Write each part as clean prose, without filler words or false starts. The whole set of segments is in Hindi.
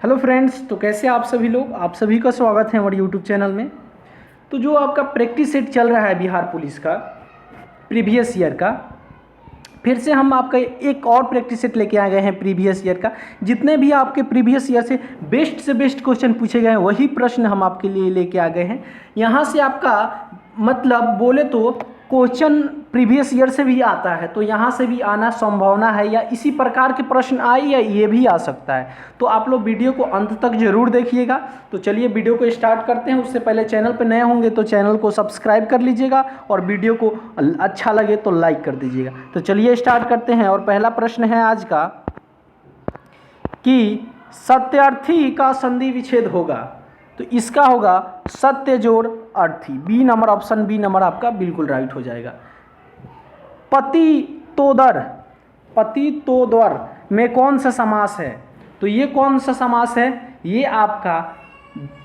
हेलो फ्रेंड्स, तो कैसे आप सभी लोग। आप सभी का स्वागत है हमारे यूट्यूब चैनल में। तो जो आपका प्रैक्टिस सेट चल रहा है बिहार पुलिस का प्रीवियस ईयर का, फिर से हम आपका एक और प्रैक्टिस सेट लेके आ गए हैं प्रीवियस ईयर का। जितने भी आपके प्रीवियस ईयर से बेस्ट क्वेश्चन पूछे गए हैं वही प्रश्न हम आपके लिए लेके आ गए हैं। यहाँ से आपका मतलब बोले तो क्वेश्चन प्रीवियस ईयर से भी आता है, तो यहाँ से भी आना संभावना है, या इसी प्रकार के प्रश्न आए या ये भी आ सकता है। तो आप लोग वीडियो को अंत तक जरूर देखिएगा। तो चलिए वीडियो को स्टार्ट करते हैं। उससे पहले चैनल पर नए होंगे तो चैनल को सब्सक्राइब कर लीजिएगा और वीडियो को अच्छा लगे तो लाइक कर दीजिएगा। तो चलिए स्टार्ट करते हैं। और पहला प्रश्न है आज का कि सत्यार्थी का संधि विच्छेद होगा, तो इसका होगा सत्य जोड़ अर्थी। B number, option B number आपका बिल्कुल राइट हो जाएगा। पतितोदर में कौन सा समास है, तो ये कौन सा समास है, ये आपका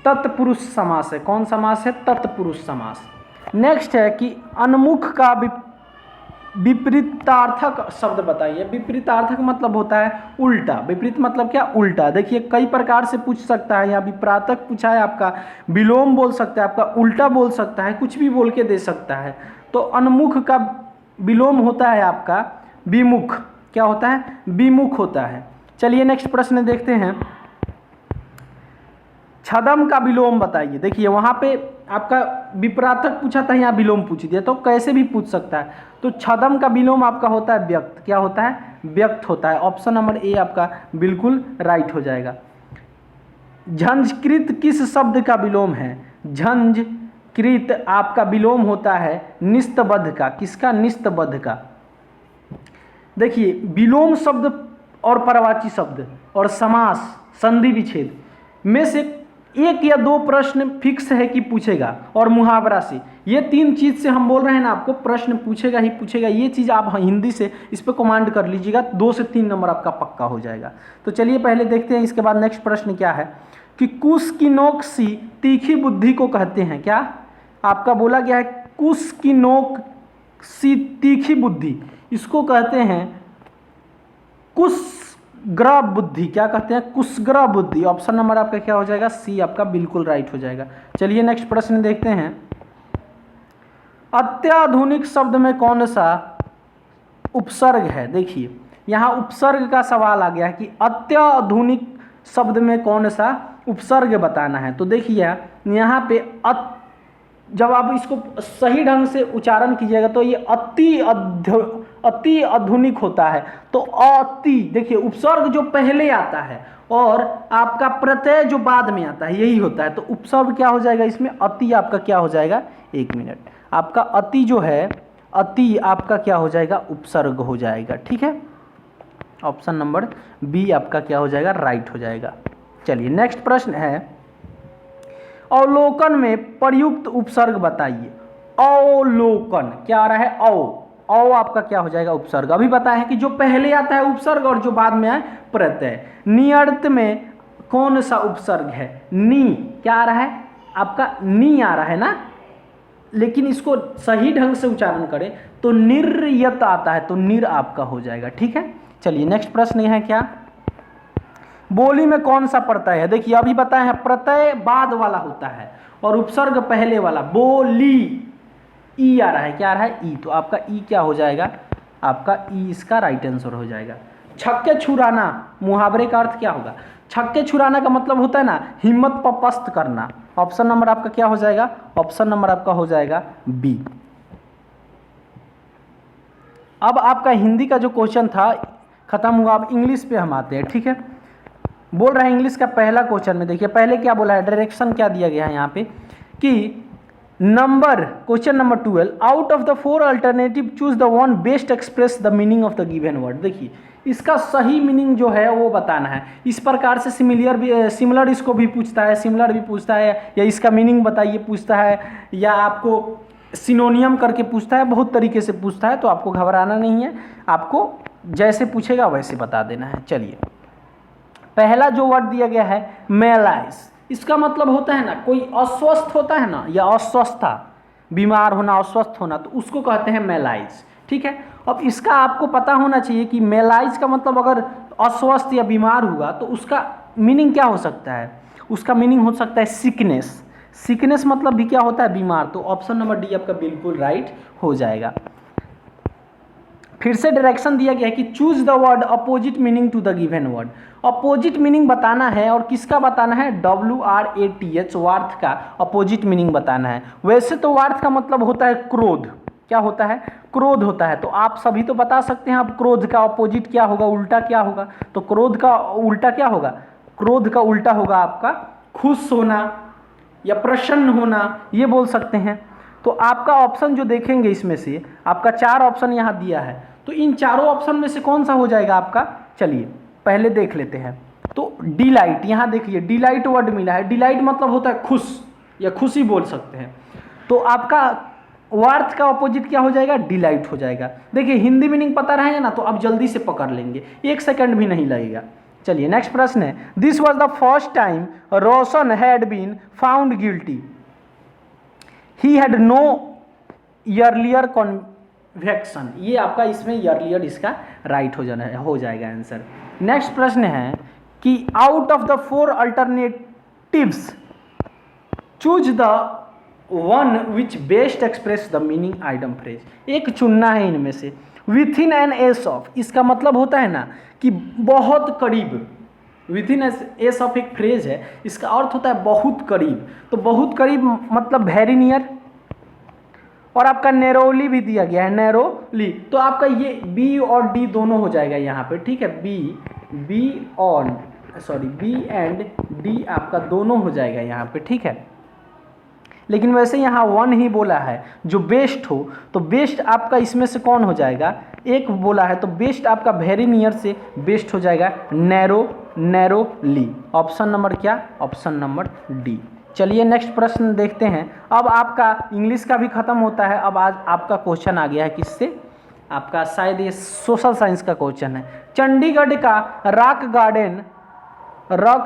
तत्पुरुष समास है। कौन समास है? तत्पुरुष समास। नेक्स्ट है कि अनमुख का विपरीतार्थक शब्द बताइए। विपरीतार्थक मतलब होता है उल्टा। विपरीत मतलब क्या? उल्टा। देखिए कई प्रकार से पूछ सकता है। यहाँ विपरीतार्थक पूछा है, आपका विलोम बोल सकता है, आपका उल्टा बोल सकता है, कुछ भी बोल के दे सकता है। तो अनमुख का विलोम होता है आपका विमुख। क्या होता है? विमुख होता है। चलिए नेक्स्ट प्रश्न देखते हैं। छदम का विलोम बताइए। देखिए वहाँ पे आपका विपरीतार्थक पूछा था, यहाँ विलोम पूछ दिया, तो कैसे भी पूछ सकता है। तो छदम का विलोम आपका होता है व्यक्त। क्या होता है? व्यक्त होता है। ऑप्शन नंबर ए आपका बिल्कुल राइट हो जाएगा। झंझकृत किस शब्द का विलोम है? झंझकृत आपका विलोम होता है निस्तबद्ध का। किसका? निस्तबद्ध का। देखिए विलोम शब्द और परवाची शब्द और समास, संधि विच्छेद में से एक या दो प्रश्न फिक्स है कि पूछेगा, और मुहावरा से। ये तीन चीज से हम बोल रहे हैं ना, आपको प्रश्न पूछेगा ही पूछेगा। ये चीज आप हिंदी से इस पे कमांड कर लीजिएगा, 2 से 3 नंबर आपका पक्का हो जाएगा। तो चलिए पहले देखते हैं, इसके बाद नेक्स्ट प्रश्न क्या है कि कुश की नोक सी तीखी बुद्धि को कहते हैं। क्या आपका बोला गया है? कुश की नोक सी तीखी बुद्धि, इसको कहते हैं कुशग्र बुद्धि। क्या कहते हैं? कुशग्र बुद्धि। ऑप्शन नंबर आपका क्या हो जाएगा? सी आपका बिल्कुल राइट हो जाएगा। चलिए नेक्स्ट प्रश्न देखते हैं। अत्याधुनिक शब्द में कौन सा उपसर्ग है? देखिए यहाँ उपसर्ग का सवाल आ गया है कि अत्याधुनिक शब्द में कौन सा उपसर्ग बताना है। तो देखिए यहाँ पे जब आप इसको सही ढंग से उच्चारण कीजिएगा तो ये अति आधुनिक होता है। तो अति, देखिए उपसर्ग जो पहले आता है और आपका प्रत्यय जो बाद में आता है यही होता है। तो उपसर्ग क्या हो जाएगा इसमें? अति आपका क्या हो जाएगा? 1 मिनट। आपका अति जो है, अति आपका क्या हो जाएगा? उपसर्ग हो जाएगा। ठीक है, ऑप्शन नंबर बी आपका क्या हो जाएगा? राइट हो जाएगा। चलिए नेक्स्ट प्रश्न है, अवलोकन में प्रयुक्त उपसर्ग बताइए। अवलोकन क्या आ रहा है? औ आपका क्या हो जाएगा? उपसर्ग। अभी बताया है कि जो पहले आता है उपसर्ग और जो बाद में आए प्रत्यय। नियर्त में कौन सा उपसर्ग है? नी। क्या आ रहा है? आपका नी आ रहा है ना, लेकिन इसको सही ढंग से उच्चारण करें तो निर्यत आता है, तो निर आपका हो जाएगा। ठीक है, चलिए नेक्स्ट प्रश्न यह है क्या, बोली में कौन सा प्रत्यय है? देखिए अभी बताए हैं प्रत्यय बाद वाला होता है और उपसर्ग पहले वाला। बोली, ई आ रहा है। क्या आ रहा है? ई। तो आपका ई क्या हो जाएगा? आपका ई इसका राइट आंसर हो जाएगा। छक्के छुड़ाना मुहावरे का अर्थ क्या होगा? छक्के छुड़ाना का मतलब होता है ना हिम्मत पस्त करना। ऑप्शन नंबर आपका क्या हो जाएगा? ऑप्शन नंबर आपका हो जाएगा बी। अब आपका हिंदी का जो क्वेश्चन था खत्म हुआ, अब इंग्लिश पे हम आते हैं। ठीक है, बोल रहे हैं इंग्लिश का पहला क्वेश्चन में। देखिए पहले क्या बोला है, डायरेक्शन क्या दिया गया है यहाँ पे कि question number 12, out of the 4 alternative choose the one best express the meaning of the given word. देखिए इसका सही मीनिंग जो है वो बताना है। इस प्रकार से सिमिलर इसको भी पूछता है, सिमिलर भी पूछता है, या इसका मीनिंग बताइए पूछता है, या आपको सिनोनियम करके पूछता है, बहुत तरीके से पूछता है। तो आपको घबराना नहीं है, आपको जैसे पूछेगा वैसे बता देना है। चलिए पहला जो वर्ड दिया गया है मेलाइज, इसका मतलब होता है ना कोई अस्वस्थ होता है ना, या अस्वस्थता, बीमार होना, अस्वस्थ होना, तो उसको कहते हैं मेलाइज। ठीक है, अब इसका आपको पता होना चाहिए कि मेलाइज का मतलब अगर अस्वस्थ या बीमार हुआ तो उसका मीनिंग क्या हो सकता है? उसका मीनिंग हो सकता है सिकनेस। सिकनेस मतलब भी क्या होता है? बीमार। तो ऑप्शन नंबर डी आपका बिल्कुल राइट हो जाएगा। फिर से डायरेक्शन दिया गया है कि choose the word opposite meaning to the given word. Opposite meaning बताना है, और किसका बताना है? WRATH, वार्थ का अपोजिट मीनिंग बताना है। वैसे तो वार्थ का मतलब होता है क्रोध। क्या होता है? क्रोध होता है। तो आप सभी तो बता सकते हैं आप क्रोध का अपोजिट क्या होगा, उल्टा क्या होगा? तो क्रोध का उल्टा क्या होगा? क्रोध का उल्टा होगा आपका खुश होना या प्रसन्न होना, ये बोल सकते हैं। तो आपका ऑप्शन जो देखेंगे इसमें से आपका 4 ऑप्शन यहाँ दिया है, तो इन चारों ऑप्शन में से कौन सा हो जाएगा आपका? चलिए पहले देख लेते हैं। तो डिलाइट, यहाँ देखिए डिलाइट वर्ड मिला है। डिलाइट मतलब होता है खुश या खुशी बोल सकते हैं। तो आपका वार्थ का अपोजिट क्या हो जाएगा? डिलाइट हो जाएगा। देखिए हिंदी मीनिंग पता रहेगा ना तो आप जल्दी से पकड़ लेंगे, 1 सेकंड भी नहीं लगेगा। चलिए नेक्स्ट प्रश्न है, this was the first time Roshan had been found guilty, he had no earlier conviction. ये आपका इसमें अर्लियर इसका राइट हो जाएगा आंसर। नेक्स्ट प्रश्न है कि out of the 4 alternatives choose the one which best express the meaning item phrase. एक चुनना है इनमें से। With in an S of, इसका मतलब होता है ना कि बहुत करीब। विथ इन एस ऑफ एक फ्रेज है, इसका अर्थ होता है बहुत करीब। तो बहुत करीब मतलब वेरी नियर। और आपका नैरोली भी दिया गया है, नैरोली। तो आपका ये बी और डी दोनों हो जाएगा यहाँ पे, ठीक है। बी एंड डी आपका दोनों हो जाएगा यहाँ पे, ठीक है। लेकिन वैसे यहाँ 1 ही बोला है जो बेस्ट हो, तो बेस्ट आपका इसमें से कौन हो जाएगा? एक बोला है तो बेस्ट आपका वेरी नियर से बेस्ट हो जाएगा नैरोली। ऑप्शन नंबर क्या? Option number D. चलिए नेक्स्ट प्रश्न देखते हैं। अब आपका इंग्लिश का भी खत्म होता है। अब आज आपका क्वेश्चन आ गया है किससे? आपका शायद ये सोशल साइंस का क्वेश्चन है। चंडीगढ़ का रॉक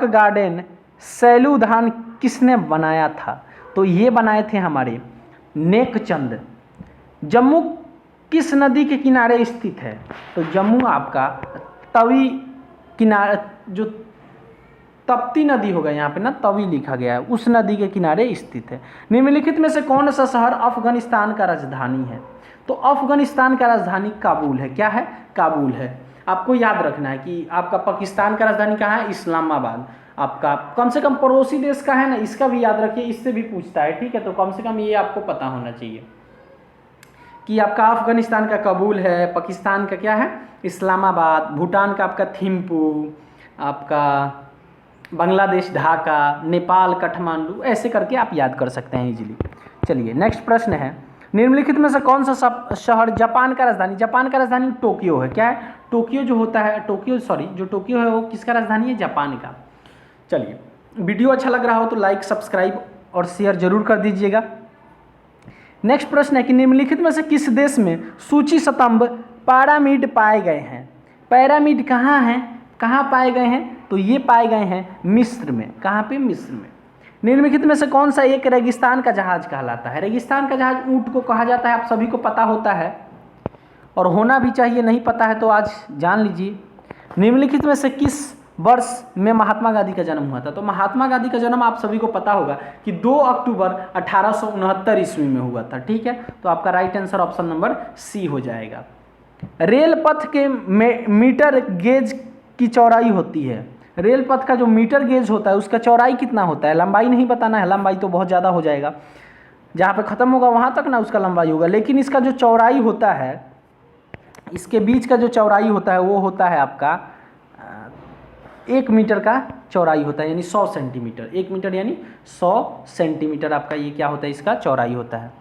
गार्डन सैलूधान किसने बनाया था? तो ये बनाए थे हमारे नेकचंद। जम्मू किस नदी के किनारे स्थित है? तो जम्मू आपका तवी किनारे, जो तप्ती नदी होगा यहाँ पे ना, तवी लिखा गया है, उस नदी के किनारे स्थित है। निम्नलिखित में से कौन सा शहर अफगानिस्तान का राजधानी है? तो अफगानिस्तान का राजधानी काबुल है। क्या है? काबुल है। आपको याद रखना है कि आपका पाकिस्तान का राजधानी कहाँ है? इस्लामाबाद। आपका कम से कम पड़ोसी देश का है ना, इसका भी याद रखिए, इससे भी पूछता है, ठीक है। तो कम से कम ये आपको पता होना चाहिए कि आपका अफगानिस्तान का काबुल है, पाकिस्तान का क्या है? इस्लामाबाद, भूटान का आपका थिम्पू, आपका बांग्लादेश ढाका, नेपाल काठमांडू, ऐसे करके आप याद कर सकते हैं इजीली। चलिए नेक्स्ट प्रश्न है, निम्नलिखित में से कौन सा शहर जापान का राजधानी? जापान का राजधानी टोक्यो है। क्या है? टोक्यो जो होता है, जो टोक्यो है वो किसका राजधानी है? जापान का। चलिए वीडियो अच्छा लग रहा हो तो लाइक, सब्सक्राइब और शेयर जरूर कर दीजिएगा। नेक्स्ट प्रश्न है कि निम्नलिखित में से किस देश में सूची स्तंभ पिरामिड पाए गए हैं? पिरामिड कहाँ हैं? कहाँ पाए गए हैं? तो ये पाए गए हैं मिस्र में। कहाँ पे? मिस्र में। निम्नलिखित में से कौन सा एक रेगिस्तान का जहाज कहलाता है? रेगिस्तान का जहाज ऊंट को कहा जाता है, आप सभी को पता होता है और होना भी चाहिए। नहीं पता है तो आज जान लीजिए। निम्नलिखित में से किस वर्ष में महात्मा गांधी का जन्म हुआ था? तो महात्मा गांधी का जन्म आप सभी को पता होगा कि 2 अक्टूबर 1869 ईस्वी में हुआ था, ठीक है। तो आपका right answer option number C हो जाएगा। रेल पथ के मीटर गेज की चौड़ाई होती है। रेल पथ का जो मीटर गेज होता है उसका चौड़ाई कितना होता है? लंबाई नहीं बताना है, लंबाई तो बहुत ज़्यादा हो जाएगा, जहाँ पे ख़त्म होगा वहाँ तक ना उसका लंबाई होगा। लेकिन इसका जो चौड़ाई होता है, इसके बीच का जो चौड़ाई होता है वो होता है आपका 1 मीटर का चौड़ाई होता है, यानी 100 सेंटीमीटर। 1 मीटर यानी 100 सेंटीमीटर आपका ये क्या होता है? इसका चौड़ाई होता है।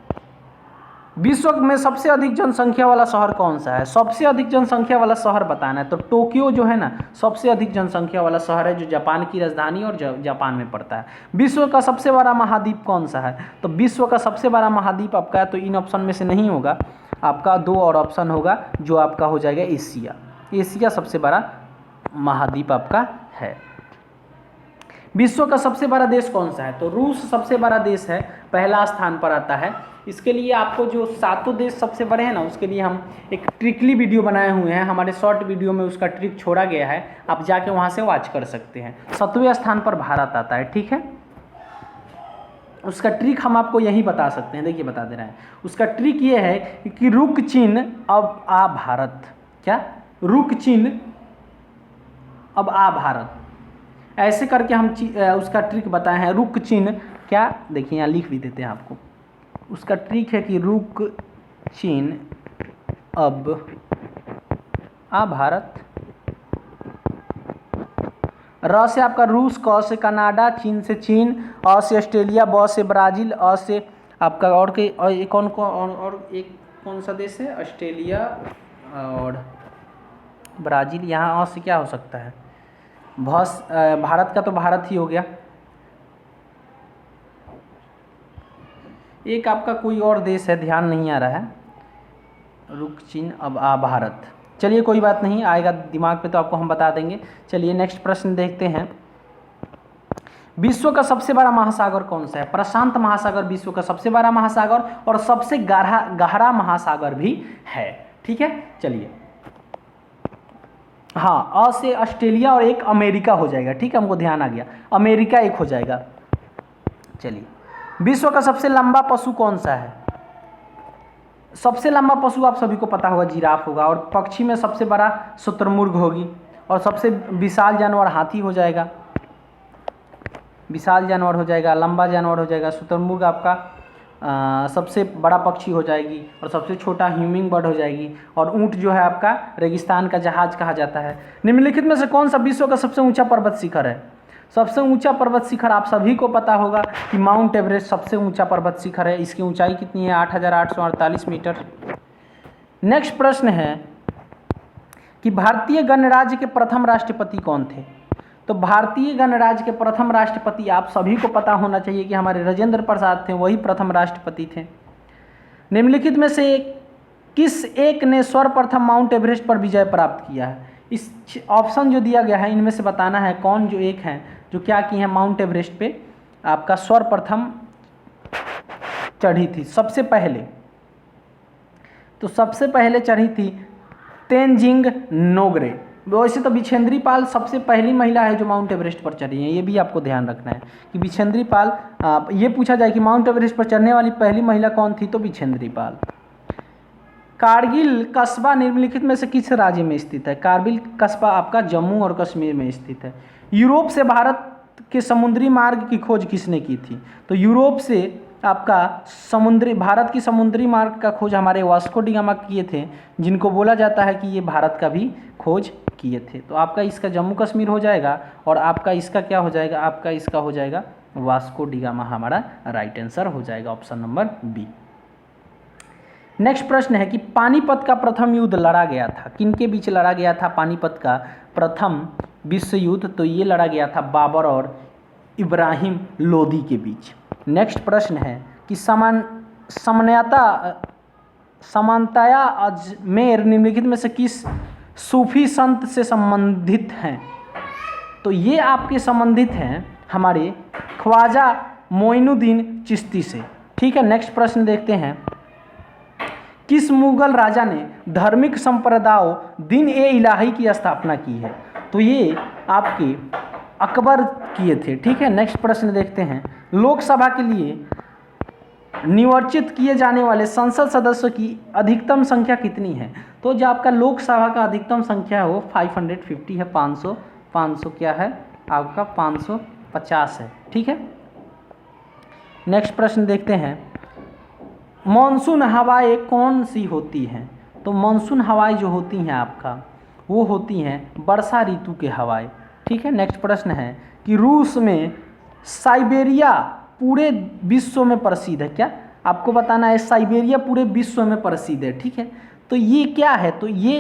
विश्व में सबसे अधिक जनसंख्या वाला शहर कौन सा है? सबसे अधिक जनसंख्या वाला शहर बताना है तो टोक्यो जो है ना, सबसे अधिक जनसंख्या वाला शहर है, जो जापान की राजधानी और जापान में पड़ता है। विश्व का सबसे बड़ा महाद्वीप कौन सा है? तो विश्व का सबसे बड़ा महाद्वीप आपका, तो इन ऑप्शन में से नहीं होगा, आपका 2 और ऑप्शन होगा, जो आपका हो जाएगा एशिया। एशिया सबसे बड़ा महाद्वीप आपका है। विश्व का सबसे बड़ा देश कौन सा है? तो रूस सबसे बड़ा देश है। पहला स्थान पर आता है। इसके लिए आपको जो 7 देश सबसे बड़े हैं ना, उसके लिए हम एक ट्रिकली वीडियो बनाए हुए हैं, हमारे शॉर्ट वीडियो में उसका ट्रिक छोड़ा गया है, आप जाके वहाँ से वॉच कर सकते हैं। 7वें स्थान पर भारत आता है, ठीक है। उसका ट्रिक हम आपको यही बता सकते हैं, देखिए बता दे रहे हैं। उसका ट्रिक ये है कि रुक चीन अब आ भारत, क्या रुक चीन अब आ भारत, ऐसे करके हम उसका ट्रिक बताए हैं। रुक चीन क्या, देखिए यहाँ लिख भी देते हैं आपको। उसका ट्रिक है कि रुक चीन अब आ भारत। र से आपका रूस, क से कनाडा, चीन से चीन, अ से ऑस्ट्रेलिया, ब से ब्राज़ील, अ से आपका और एक कौन सा देश है, ऑस्ट्रेलिया और ब्राज़ील। यहाँ अ से क्या हो सकता है, भारत का तो भारत ही हो गया। एक आपका कोई और देश है, ध्यान नहीं आ रहा है। रुक चीन अब आ भारत, चलिए कोई बात नहीं, आएगा दिमाग पे तो आपको हम बता देंगे। चलिए नेक्स्ट प्रश्न देखते हैं। विश्व का सबसे बड़ा महासागर कौन सा है? प्रशांत महासागर विश्व का सबसे बड़ा महासागर और सबसे गहरा महासागर भी है, ठीक है। चलिए हाँ, अ से ऑस्ट्रेलिया और एक अमेरिका हो जाएगा, ठीक है, हमको ध्यान आ गया, अमेरिका एक हो जाएगा। चलिए, विश्व का सबसे लंबा पशु कौन सा है? सबसे लंबा पशु आप सभी को पता होगा, जिराफ होगा। और पक्षी में सबसे बड़ा शुतुरमुर्ग होगी। और सबसे विशाल जानवर हाथी हो जाएगा, विशाल जानवर हो जाएगा, लंबा जानवर हो जाएगा। शुतुरमुर्ग आपका सबसे बड़ा पक्षी हो जाएगी और सबसे छोटा ह्यूमिंग बर्ड हो जाएगी। और ऊंट जो है आपका रेगिस्तान का जहाज कहा जाता है। निम्नलिखित में से कौन सा विश्व का सबसे ऊंचा पर्वत शिखर है? सबसे ऊंचा पर्वत शिखर आप सभी को पता होगा कि माउंट एवरेस्ट सबसे ऊंचा पर्वत शिखर है। इसकी ऊंचाई कितनी है? 8,848 मीटर। नेक्स्ट प्रश्न है कि भारतीय गणराज्य के प्रथम राष्ट्रपति कौन थे? तो भारतीय गणराज्य के प्रथम राष्ट्रपति आप सभी को पता होना चाहिए कि हमारे राजेंद्र प्रसाद थे, वही प्रथम राष्ट्रपति थे। निम्नलिखित में से किस एक ने सर्वप्रथम माउंट एवरेस्ट पर विजय प्राप्त किया है? इस ऑप्शन जो दिया गया है इनमें से बताना है कौन जो एक हैं जो क्या किए हैं, माउंट एवरेस्ट पे आपका सर्वप्रथम चढ़ी थी सबसे पहले। तो सबसे पहले चढ़ी थी तेनजिंग नोगरे। वैसे तो बिछेंद्री पाल सबसे पहली महिला है जो माउंट एवरेस्ट पर चढ़ी है, ये भी आपको ध्यान रखना है कि बिछेंद्री पाल, ये पूछा जाए कि माउंट एवरेस्ट पर चढ़ने वाली पहली महिला कौन थी, तो बिछेंद्री पाल। कारगिल कस्बा निम्नलिखित में से किस राज्य में स्थित है? कारगिल कस्बा आपका जम्मू और कश्मीर में स्थित है। यूरोप से भारत के समुद्री मार्ग की खोज किसने की थी? तो यूरोप से आपका भारत की समुद्री मार्ग का खोज हमारे वास्को डी गामा किए थे, जिनको बोला जाता है कि ये भारत का भी खोज किए थे। तो आपका इसका जम्मू कश्मीर हो जाएगा और आपका इसका क्या हो जाएगा, आपका इसका हो जाएगा वास्को डी गामा, हमारा राइट आंसर हो जाएगा ऑप्शन नंबर बी। नेक्स्ट प्रश्न है कि पानीपत का प्रथम युद्ध लड़ा गया था, किनके बीच लड़ा गया था पानीपत का प्रथम विश्व युद्ध? तो ये लड़ा गया था बाबर और इब्राहिम लोदी के बीच। नेक्स्ट प्रश्न है कि समानताया अजमेर निम्नलिखित में से किस सूफी संत से संबंधित हैं? तो ये आपके संबंधित हैं हमारे ख्वाजा मोइनुद्दीन चिश्ती से, ठीक है। नेक्स्ट प्रश्न देखते हैं, किस मुगल राजा ने धार्मिक संप्रदायों दिन ए इलाही की स्थापना की है? तो ये आपके अकबर किए थे, ठीक है। नेक्स्ट प्रश्न देखते हैं, लोकसभा के लिए निर्वाचित किए जाने वाले संसद सदस्यों की अधिकतम संख्या कितनी है? तो जो आपका लोकसभा का अधिकतम संख्या है वो 550 है, 500 क्या है आपका 550 है, ठीक है। नेक्स्ट प्रश्न देखते हैं, मानसून हवाएं कौन सी होती हैं? तो मानसून हवाएं जो होती हैं आपका वो होती हैं वर्षा ऋतु के हवाएं, ठीक है। नेक्स्ट प्रश्न है कि रूस में साइबेरिया पूरे विश्व में प्रसिद्ध है, क्या आपको बताना है? साइबेरिया पूरे विश्व में प्रसिद्ध है, ठीक है। तो ये क्या है? तो ये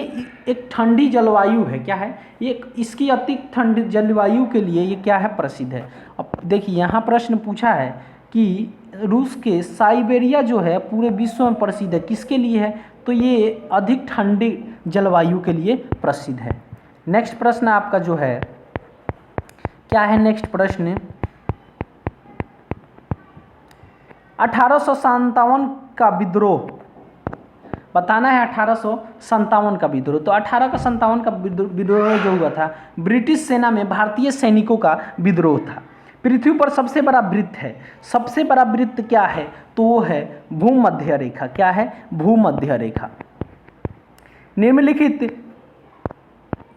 एक ठंडी जलवायु है, क्या है ये? इसकी अति ठंडी जलवायु के लिए ये क्या है? प्रसिद्ध है। अब देखिए यहाँ प्रश्न पूछा है कि रूस के साइबेरिया जो है पूरे विश्व में प्रसिद्ध है, किसके लिए है? तो ये अधिक ठंडी जलवायु के लिए प्रसिद्ध है। नेक्स्ट प्रश्न आपका जो है क्या है? नेक्स्ट प्रश्न, 1857 का विद्रोह बताना है। 1857 का विद्रोह, तो 1857 का विद्रोह जो हुआ था, ब्रिटिश सेना में भारतीय सैनिकों का विद्रोह था। पृथ्वी पर सबसे बड़ा वृत्त है, सबसे बड़ा वृत्त क्या है, तो वो है भूमध्य रेखा। क्या है? भूमध्य रेखा। निम्नलिखित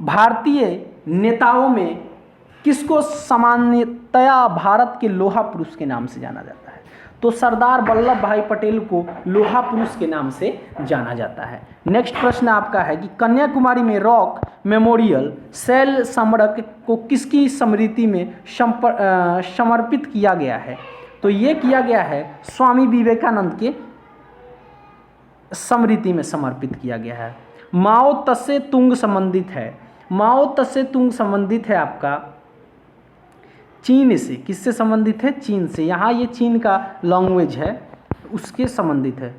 भारतीय नेताओं में किसको सामान्यतया भारत के लोहा पुरुष के नाम से जाना जाता है? तो सरदार वल्लभ भाई पटेल को लोहा पुरुष के नाम से जाना जाता है। नेक्स्ट प्रश्न आपका है कि कन्याकुमारी में रॉक मेमोरियल शैल स्मारक को किसकी स्मृति में समर्पित किया गया है? तो ये किया गया है स्वामी विवेकानंद के स्मृति में समर्पित किया गया है। माओ तसे तुंग संबंधित है, माओ तसे तुंग संबंधित है आपका चीन से। किससे संबंधित है? चीन से। यहाँ ये चीन का लैंग्वेज है, उसके संबंधित है।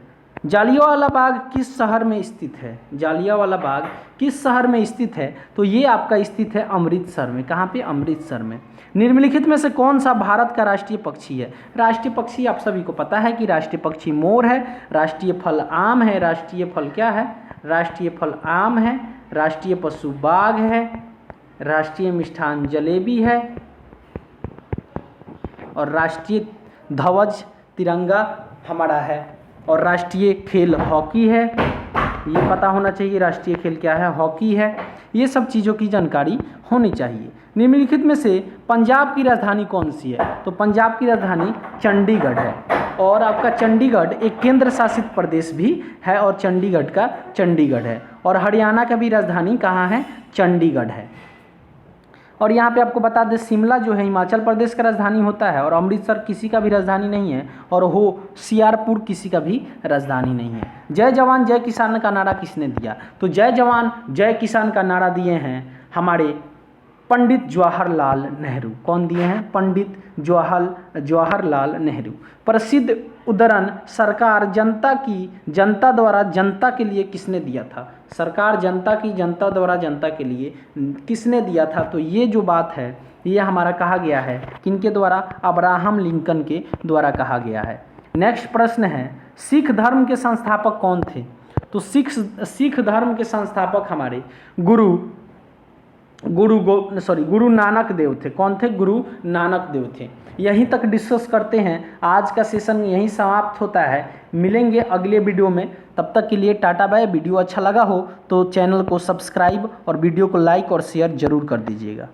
जालियांवाला बाग किस शहर में स्थित है? जालियांवाला बाग किस शहर में स्थित है? तो ये आपका स्थित है अमृतसर में। कहाँ पे? अमृतसर में। निम्नलिखित में से कौन सा भारत का राष्ट्रीय पक्षी है? राष्ट्रीय पक्षी आप सभी को पता है कि राष्ट्रीय पक्षी मोर है, राष्ट्रीय फल आम है। राष्ट्रीय फल क्या है? राष्ट्रीय फल आम है। राष्ट्रीय पशु बाघ है, राष्ट्रीय मिष्ठान जलेबी है, और राष्ट्रीय ध्वज तिरंगा हमारा है, और राष्ट्रीय खेल हॉकी है। ये पता होना चाहिए राष्ट्रीय खेल क्या है, हॉकी है। ये सब चीज़ों की जानकारी होनी चाहिए। निम्नलिखित में से पंजाब की राजधानी कौन सी है? तो पंजाब की राजधानी चंडीगढ़ है, और आपका चंडीगढ़ एक केंद्र शासित प्रदेश भी है, और चंडीगढ़ का चंडीगढ़ है। और हरियाणा का भी राजधानी कहाँ है? चंडीगढ़ है। और यहाँ पे आपको बता दें शिमला जो है हिमाचल प्रदेश का राजधानी होता है, और अमृतसर किसी का भी राजधानी नहीं है, और होशियारपुर किसी का भी राजधानी नहीं है। जय जवान जय किसान का नारा किसने दिया? तो जय जवान जय किसान का नारा दिए हैं हमारे पंडित जवाहरलाल नेहरू। कौन दिए हैं? पंडित जवाहरलाल नेहरू। प्रसिद्ध उद्धरण सरकार जनता द्वारा जनता के लिए किसने दिया था? सरकार जनता द्वारा जनता के लिए किसने दिया था? तो ये जो बात है ये हमारा कहा गया है किनके द्वारा? अब्राहम लिंकन के द्वारा कहा गया है। नेक्स्ट प्रश्न है सिख धर्म के संस्थापक कौन थे? तो सिख धर्म के संस्थापक हमारे गुरु नानक देव थे। कौन थे? गुरु नानक देव थे। यहीं तक डिस्कस करते हैं, आज का सेशन यहीं समाप्त होता है। मिलेंगे अगले वीडियो में, तब तक के लिए टाटा बाय। वीडियो अच्छा लगा हो तो चैनल को सब्सक्राइब और वीडियो को लाइक और शेयर जरूर कर दीजिएगा।